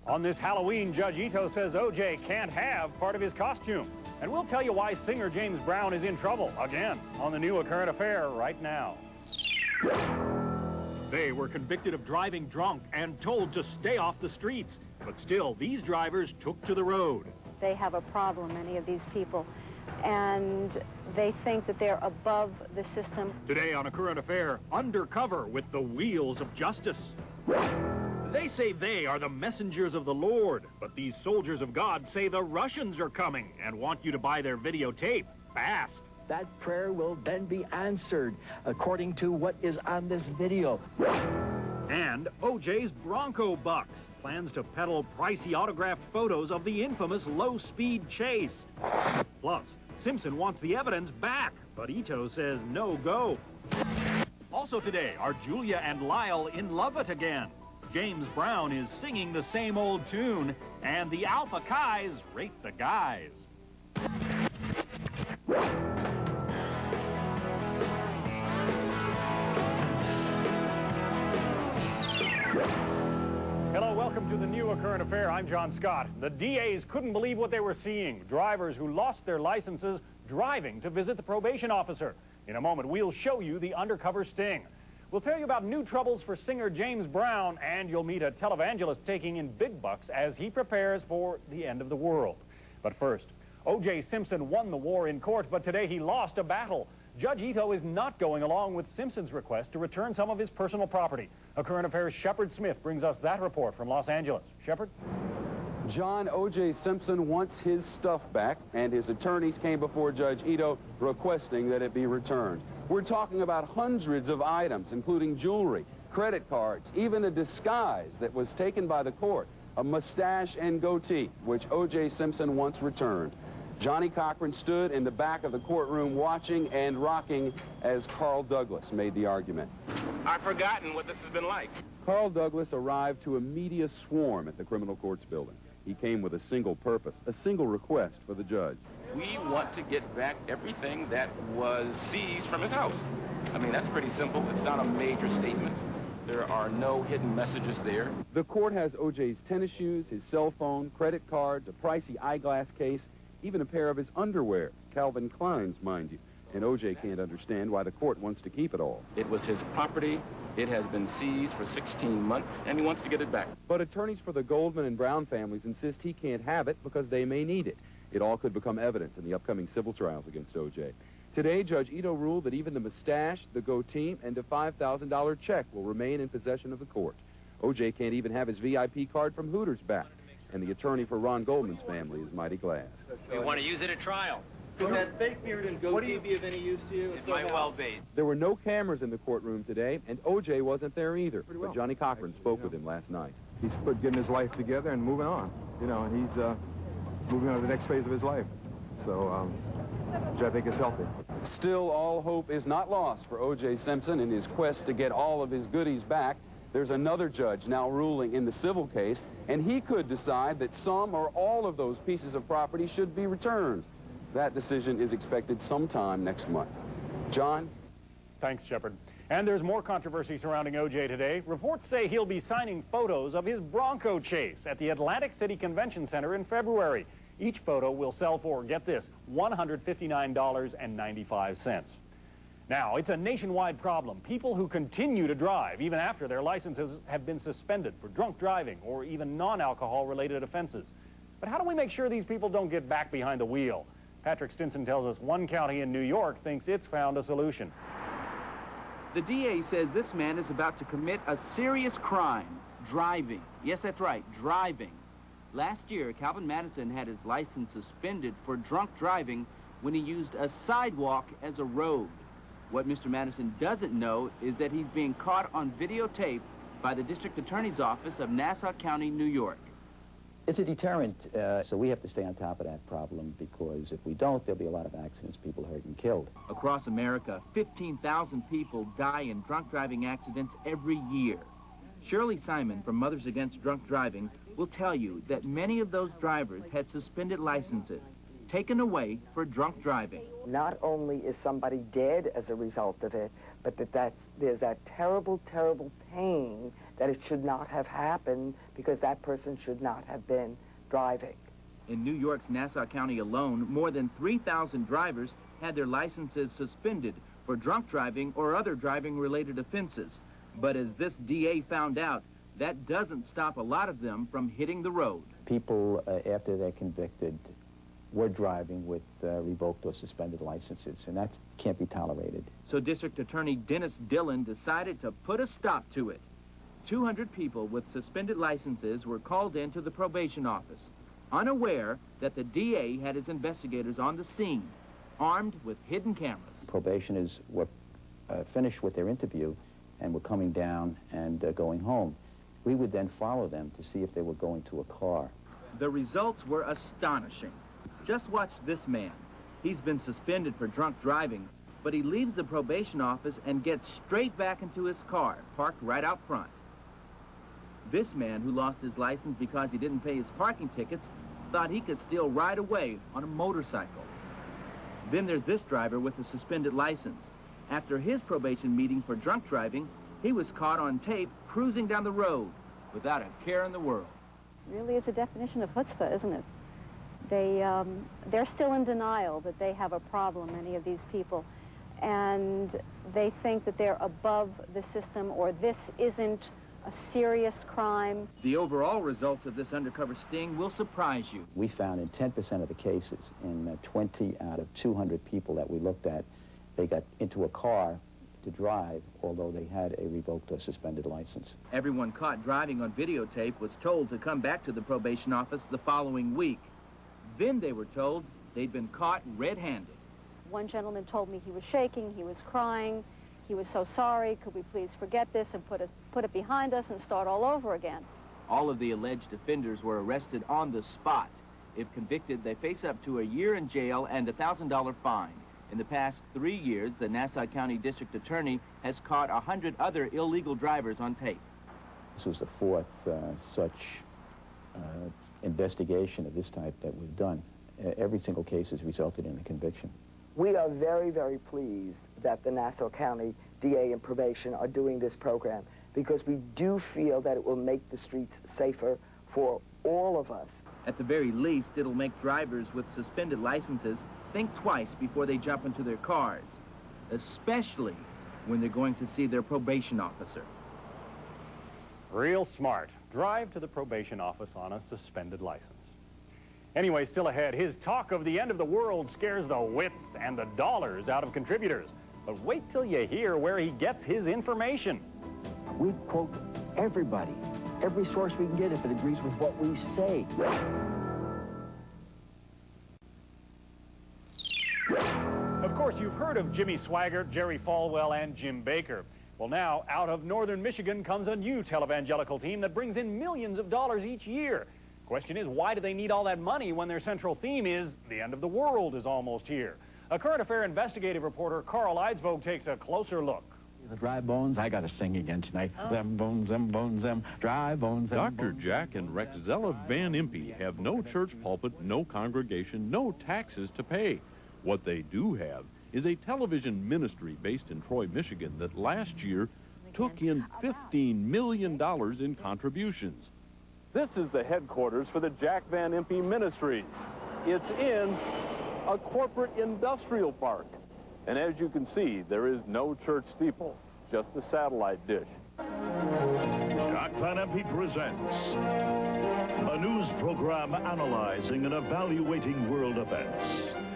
On this Halloween, Judge Ito says O.J. can't have part of his costume. And we'll tell you why singer James Brown is in trouble, again, on the new A Current Affair right now. They were convicted of driving drunk and told to stay off the streets. But still, these drivers took to the road. They have a problem, many of these people, and they think that they're above the system. Today on A Current Affair, undercover with the wheels of justice. They say they are the messengers of the Lord, but these soldiers of God say the Russians are coming and want you to buy their videotape fast. That prayer will then be answered according to what is on this video. And O.J.'s Bronco Bucks plans to peddle pricey autographed photos of the infamous low-speed chase. Plus, Simpson wants the evidence back, but Ito says no go. Also today, are Julia and Lyle in love it again? James Brown is singing the same old tune, and the Alpha Kais rate the guys. Hello, welcome to the new A Current Affair. I'm John Scott. The DAs couldn't believe what they were seeing. Drivers who lost their licenses driving to visit the probation officer. In a moment, we'll show you the undercover sting. We'll tell you about new troubles for singer James Brown, and you'll meet a televangelist taking in big bucks as he prepares for the end of the world. But first, O.J. Simpson won the war in court, but today he lost a battle. Judge Ito is not going along with Simpson's request to return some of his personal property. A Current Affairs' Shepard Smith brings us that report from Los Angeles. Shepard? John, O.J. Simpson wants his stuff back, and his attorneys came before Judge Ito requesting that it be returned. We're talking about hundreds of items, including jewelry, credit cards, even a disguise that was taken by the court, a mustache and goatee, which O.J. Simpson wants returned. Johnny Cochran stood in the back of the courtroom watching and rocking as Carl Douglas made the argument. I've forgotten what this has been like. Carl Douglas arrived to a media swarm at the criminal courts building. He came with a single purpose, a single request for the judge. We want to get back everything that was seized from his house. I mean, that's pretty simple. It's not a major statement. There are no hidden messages there. The court has O.J.'s tennis shoes, his cell phone, credit cards, a pricey eyeglass case, even a pair of his underwear, Calvin Klein's, mind you. And O.J. can't understand why the court wants to keep it all. It was his property. It has been seized for 16 months, and he wants to get it back. But attorneys for the Goldman and Brown families insist he can't have it because they may need it. It all could become evidence in the upcoming civil trials against O.J. Today, Judge Ito ruled that even the mustache, the goatee, and a $5,000 check will remain in possession of the court. O.J. can't even have his VIP card from Hooters back. And the attorney for Ron Goldman's family is mighty glad. We want to use it at trial. Could that fake beard and goatee be of any use to you? It might well be. There were no cameras in the courtroom today, and O.J. wasn't there either. But Johnny Cochran spoke with him last night. He's getting his life together and moving on. You know, and he's moving on to the next phase of his life. So, which I think is healthy. Still, all hope is not lost for O.J. Simpson in his quest to get all of his goodies back. There's another judge now ruling in the civil case, and he could decide that some or all of those pieces of property should be returned. That decision is expected sometime next month. John? Thanks, Shepard. And there's more controversy surrounding O.J. today. Reports say he'll be signing photos of his Bronco chase at the Atlantic City Convention Center in February. Each photo will sell for, get this, $159.95. Now, it's a nationwide problem. People who continue to drive, even after their licenses have been suspended for drunk driving or even non-alcohol-related offenses. But how do we make sure these people don't get back behind the wheel? Patrick Stinson tells us one county in New York thinks it's found a solution. The DA says this man is about to commit a serious crime, driving. Yes, that's right, driving. Last year, Calvin Madison had his license suspended for drunk driving when he used a sidewalk as a road. What Mr. Madison doesn't know is that he's being caught on videotape by the District Attorney's Office of Nassau County, New York. It's a deterrent, so we have to stay on top of that problem, because if we don't, there'll be a lot of accidents, people hurt and killed. Across America, 15,000 people die in drunk driving accidents every year. Shirley Simon from Mothers Against Drunk Driving will tell you that many of those drivers had suspended licenses, taken away for drunk driving. Not only is somebody dead as a result of it, but there's that terrible, terrible pain that it should not have happened because that person should not have been driving. In New York's Nassau County alone, more than 3,000 drivers had their licenses suspended for drunk driving or other driving-related offenses. But as this DA found out, that doesn't stop a lot of them from hitting the road. People, after they're convicted, were driving with revoked or suspended licenses, and that can't be tolerated. So District Attorney Dennis Dillon decided to put a stop to it. 200 people with suspended licenses were called into the probation office, unaware that the DA had his investigators on the scene, armed with hidden cameras. Probationers were finished with their interview and were coming down and going home. We would then follow them to see if they were going to a car. The results were astonishing. Just watch this man. He's been suspended for drunk driving, but he leaves the probation office and gets straight back into his car, parked right out front. This man, who lost his license because he didn't pay his parking tickets, thought he could still ride away on a motorcycle. Then there's this driver with a suspended license. After his probation meeting for drunk driving, he was caught on tape cruising down the road without a care in the world. Really is a definition of chutzpah, isn't it? They're still in denial that they have a problem, many of these people, and they think that they're above the system or this isn't a serious crime. The overall results of this undercover sting will surprise you. We found in 10% of the cases, in 20 out of 200 people that we looked at, they got into a car to drive, although they had a revoked or suspended license. Everyone caught driving on videotape was told to come back to the probation office the following week. Then they were told they'd been caught red-handed. One gentleman told me he was shaking, he was crying, he was so sorry, could we please forget this and put it behind us and start all over again. All of the alleged offenders were arrested on the spot. If convicted, they face up to a year in jail and a $1,000 fine. In the past 3 years, the Nassau County District Attorney has caught 100 other illegal drivers on tape. This was the fourth such investigation of this type that we've done. Every single case has resulted in a conviction. We are very, very pleased that the Nassau County DA and probation are doing this program because we do feel that it will make the streets safer for all of us. At the very least, it'll make drivers with suspended licenses think twice before they jump into their cars, especially when they're going to see their probation officer. Real smart. Drive to the probation office on a suspended license. Anyway, still ahead, his talk of the end of the world scares the wits and the dollars out of contributors. But wait till you hear where he gets his information. We quote everybody, every source we can get if it agrees with what we say. Of course, you've heard of Jimmy Swaggart, Jerry Falwell, and Jim Baker. Well, now, out of northern Michigan comes a new televangelical team that brings in millions of dollars each year. Question is, why do they need all that money when their central theme is the end of the world is almost here? A current affair investigative reporter, Carl Eidsvog, takes a closer look. The dry bones, I got to sing again tonight. Them bones, them dry bones, them Dr. Jack and Rexella Van Impe have no church pulpit, no congregation, no taxes to pay. What they do have is a television ministry based in Troy, Michigan that last year took in $15 million in contributions. This is the headquarters for the Jack Van Impe Ministries. It's in a corporate industrial park. And as you can see, there is no church steeple, just a satellite dish. Jack Van Impe presents a news program analyzing and evaluating world events.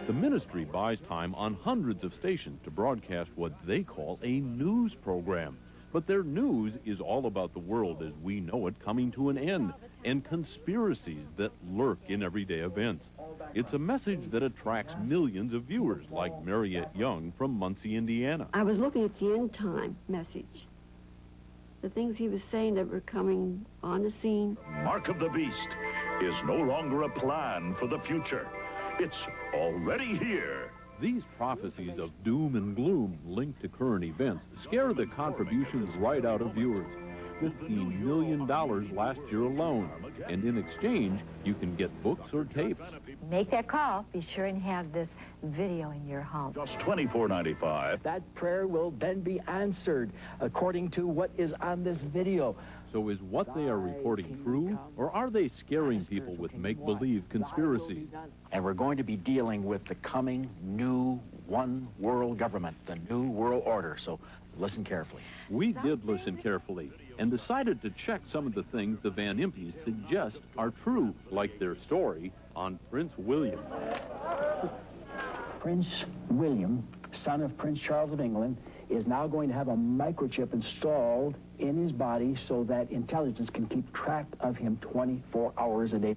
The ministry buys time on hundreds of stations to broadcast what they call a news program. But their news is all about the world as we know it coming to an end and conspiracies that lurk in everyday events. It's a message that attracts millions of viewers like Mariette Young from Muncie, Indiana. I was looking at the end time message. The things he was saying that were coming on the scene. Mark of the Beast is no longer a plan for the future. It's already here. These prophecies of doom and gloom linked to current events scare the contributions right out of viewers. $15 million last year alone. And in exchange, you can get books or tapes. Make that call. Be sure and have this video in your home. Just $24.95. That prayer will then be answered according to what is on this video. So is what they are reporting true, or are they scaring people with make-believe conspiracies? And we're going to be dealing with the coming new one world government, the new world order. So listen carefully. We did listen carefully and decided to check some of the things the Van Impes suggest are true, like their story on Prince William. Prince William, son of Prince Charles of England, is now going to have a microchip installed in his body so that intelligence can keep track of him 24 hours a day.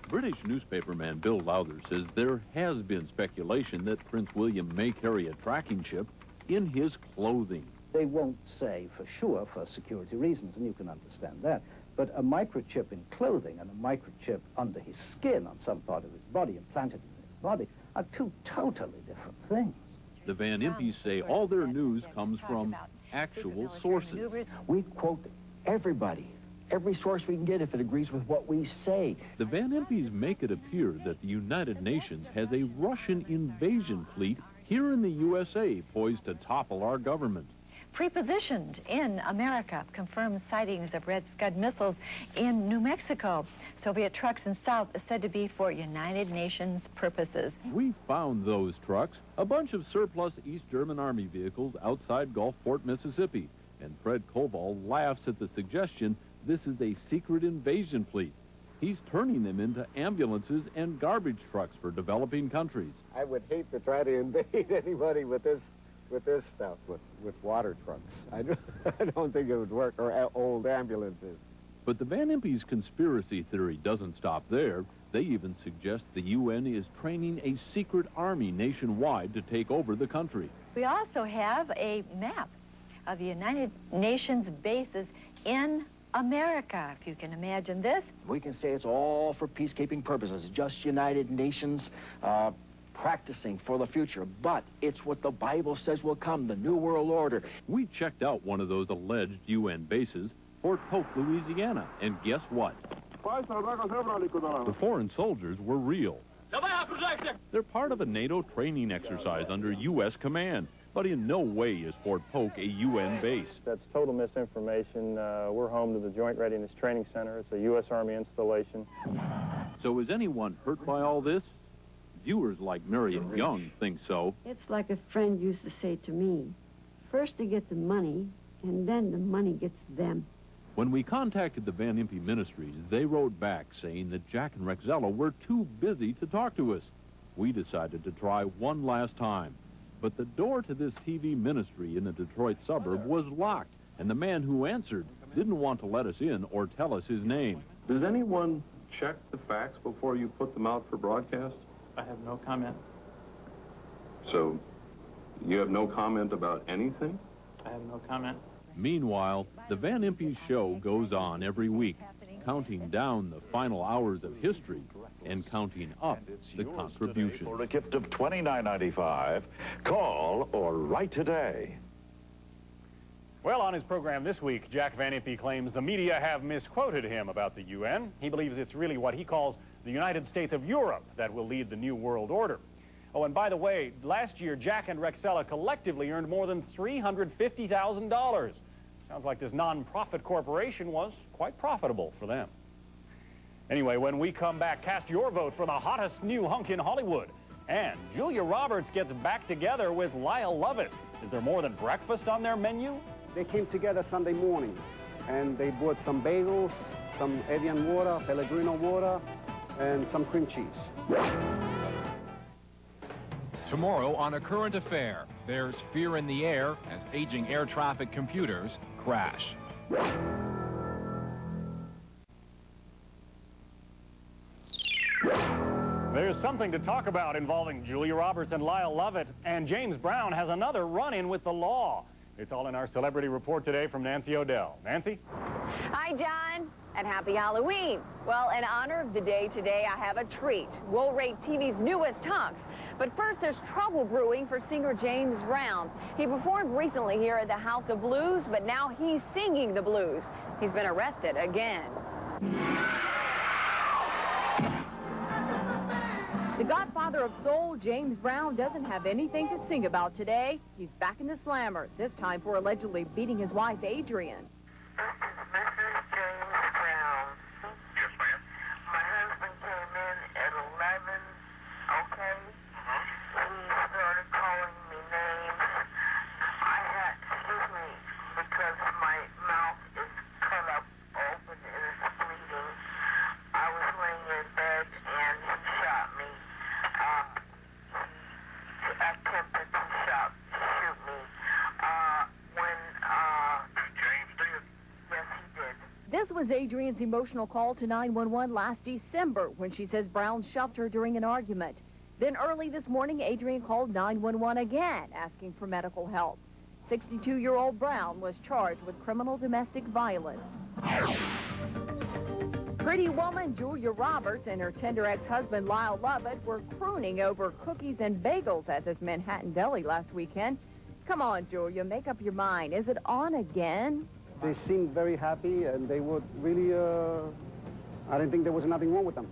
British newspaperman Bill Lowther says there has been speculation that Prince William may carry a tracking chip in his clothing. They won't say for sure for security reasons, and you can understand that. But a microchip in clothing and a microchip under his skin on some part of his body, implanted in his body, are two totally different things. The Van Impes say all their news comes from actual sources. We quote everybody, every source we can get if it agrees with what we say. The Van Impes make it appear that the United Nations has a Russian invasion fleet here in the USA poised to topple our government. Prepositioned in America, confirms sightings of Red Scud missiles in New Mexico. Soviet trucks in South is said to be for United Nations purposes. We found those trucks, a bunch of surplus East German Army vehicles outside Gulfport, Mississippi. And Fred Koval laughs at the suggestion this is a secret invasion fleet. He's turning them into ambulances and garbage trucks for developing countries. I would hate to try to invade anybody with this stuff, with water trucks. I don't think it would work, or old ambulances. But the Van Impes' conspiracy theory doesn't stop there. They even suggest the UN is training a secret army nationwide to take over the country. We also have a map of the United Nations bases in America, if you can imagine this. We can say it's all for peacekeeping purposes, just United Nations practicing for the future, but it's what the Bible says will come, the New World Order. We checked out one of those alleged UN bases, Fort Polk, Louisiana, and guess what? The foreign soldiers were real. They're part of a NATO training exercise under U.S. command, but in no way is Fort Polk a UN base. That's total misinformation. We're home to the Joint Readiness Training Center. It's a U.S. Army installation. So is anyone hurt by all this? Viewers like Marion Young think so. It's like a friend used to say to me, first they get the money, and then the money gets them. When we contacted the Van Impe Ministries, they wrote back saying that Jack and Rexella were too busy to talk to us. We decided to try one last time. But the door to this TV ministry in a Detroit suburb was locked, and the man who answered didn't want to let us in or tell us his name. Does anyone check the facts before you put them out for broadcast? I have no comment. So, you have no comment about anything? I have no comment. Meanwhile, the Van Impe show goes on every week, counting down the final hours of history and counting up the contributions. For a gift of $29.95, call or write today. Well, on his program this week, Jack Van Impe claims the media have misquoted him about the UN. He believes it's really what he calls the United States of Europe that will lead the New World Order. Oh, and by the way, last year, Jack and Rexella collectively earned more than $350,000. Sounds like this non-profit corporation was quite profitable for them. Anyway, when we come back, cast your vote for the hottest new hunk in Hollywood. And Julia Roberts gets back together with Lyle Lovett. Is there more than breakfast on their menu? They came together Sunday morning, and they bought some bagels, some Evian water, Pellegrino water, and some cream cheese. Tomorrow on A Current Affair, there's fear in the air as aging air traffic computers crash. There's something to talk about involving Julia Roberts and Lyle Lovett, and James Brown has another run-in with the law. It's all in our celebrity report today from Nancy O'Dell. Nancy? Hi, John, and happy Halloween. Well, in honor of the day today, I have a treat. We'll rate TV's newest hunks. But But first, there's trouble brewing for singer James Brown. He performed recently here at the House of Blues, but now he's singing the blues. He's been arrested again. The godfather of soul, James Brown, doesn't have anything to sing about today. He's back in the slammer, this time for allegedly beating his wife, Adrian. This was Adrian's emotional call to 911 last December when she says Brown shoved her during an argument. Then early this morning, Adrian called 911 again, asking for medical help. 62-year-old Brown was charged with criminal domestic violence. Pretty woman Julia Roberts and her tender ex-husband Lyle Lovett were crooning over cookies and bagels at this Manhattan deli last weekend. Come on, Julia, make up your mind. Is it on again? They seemed very happy, and they would really, I didn't think there was nothing wrong with them.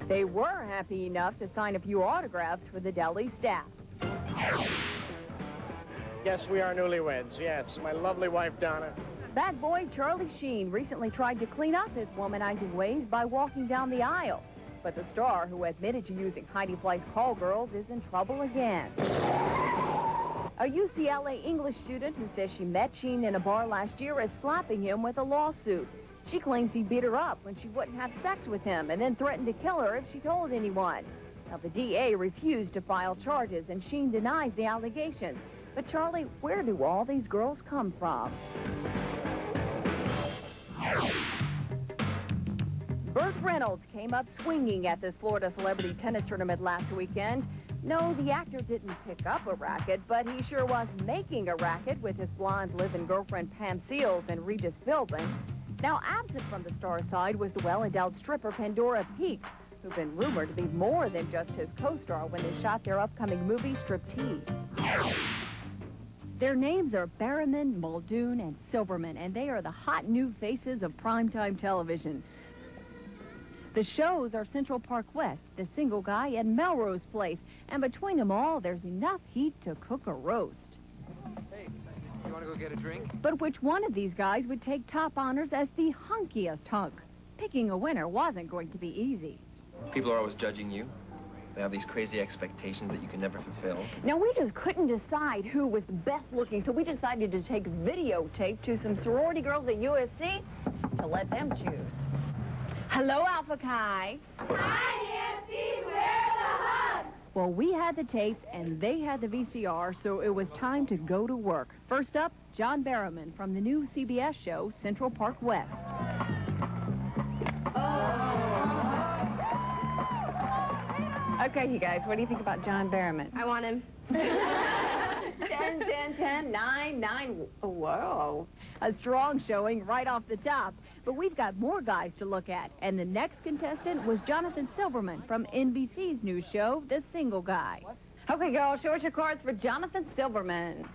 They were happy enough to sign a few autographs for the deli staff. Yes, we are newlyweds, yes. My lovely wife, Donna. Bad boy Charlie Sheen recently tried to clean up his womanizing ways by walking down the aisle. But the star, who admitted to using Heidi Fleiss call girls, is in trouble again. A UCLA English student who says she met Sheen in a bar last year is slapping him with a lawsuit. She claims he beat her up when she wouldn't have sex with him and then threatened to kill her if she told anyone. Now, the DA refused to file charges, and Sheen denies the allegations. But, Charlie, where do all these girls come from? Burt Reynolds came up swinging at this Florida celebrity tennis tournament last weekend. No, the actor didn't pick up a racket, but he sure was making a racket with his blonde live-in girlfriend Pam Seals and Regis Philbin. Now, absent from the star side was the well-endowed stripper Pandora Peaks, who've been rumored to be more than just his co-star when they shot their upcoming movie Striptease. Their names are Berriman, Muldoon, and Silverman, and they are the hot new faces of primetime television. The shows are Central Park West, The Single Guy, and Melrose Place. And between them all, there's enough heat to cook a roast. Hey, you want to go get a drink? But which one of these guys would take top honors as the hunkiest hunk? Picking a winner wasn't going to be easy. People are always judging you. They have these crazy expectations that you can never fulfill. Now, we just couldn't decide who was the best looking, so we decided to take videotape to some sorority girls at USC to let them choose. Hello, Alpha Chi. Hi, Nancy. Where's the hug? Well, we had the tapes and they had the VCR, so it was time to go to work. First up, John Berriman from the new CBS show, Central Park West. Okay, you guys, what do you think about John Berriman? I want him. 10, 10, 10, 9, 9. Whoa. A strong showing right off the top. But we've got more guys to look at. And the next contestant was Jonathan Silverman from NBC's new show, The Single Guy. Okay, girl, show us your cards for Jonathan Silverman.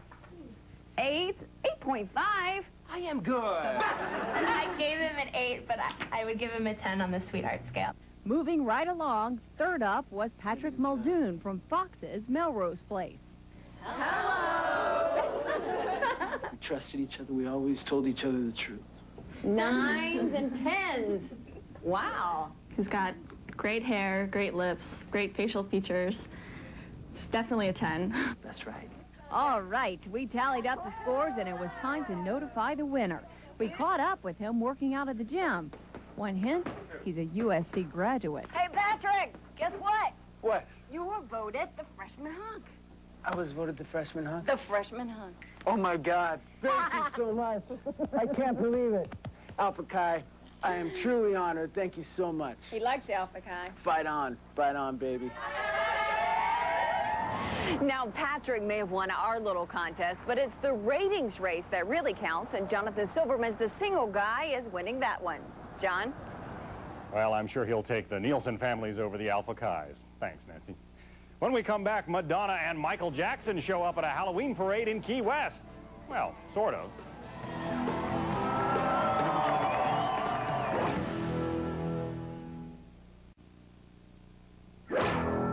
8, 8.5. I am good. I gave him an 8, but I would give him a 10 on the sweetheart scale. Moving right along, third up was Patrick Muldoon from Fox's Melrose Place. Hello. We trusted each other. We always told each other the truth. 9s and 10s. Wow. He's got great hair, great lips, great facial features. It's definitely a 10. That's right. All right, we tallied up the scores, and it was time to notify the winner. We caught up with him working out at the gym. One hint, he's a USC graduate. Hey, Patrick, guess what? What? You were voted the freshman hunk. I was voted the freshman hunk. The freshman hunk. Oh, my God. Thank you so much. I can't believe it. Alpha Chi, I am truly honored. Thank you so much. He likes you, Alpha Chi. Fight on, baby. Now, Patrick may have won our little contest, but it's the ratings race that really counts, and Jonathan Silverman's The Single Guy is winning that one. John? Well, I'm sure he'll take the Nielsen families over the Alpha Chis. Thanks, Nancy. When we come back, Madonna and Michael Jackson show up at a Halloween parade in Key West. Well, sort of.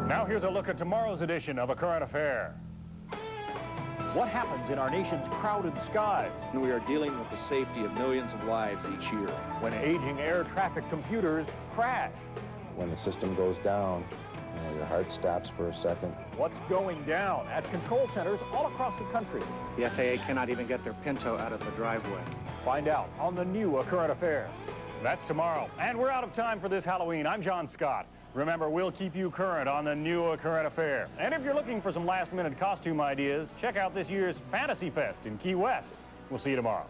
Now here's a look at tomorrow's edition of A Current Affair. What happens in our nation's crowded skies? We are dealing with the safety of millions of lives each year. When aging air traffic computers crash. When the system goes down, your heart stops for a second. What's going down at control centers all across the country? The FAA cannot even get their Pinto out of the driveway. Find out on the new A Current Affair. That's tomorrow. And we're out of time for this Halloween. I'm John Scott. Remember, we'll keep you current on the new A Current Affair. And if you're looking for some last-minute costume ideas, check out this year's Fantasy Fest in Key West. We'll see you tomorrow.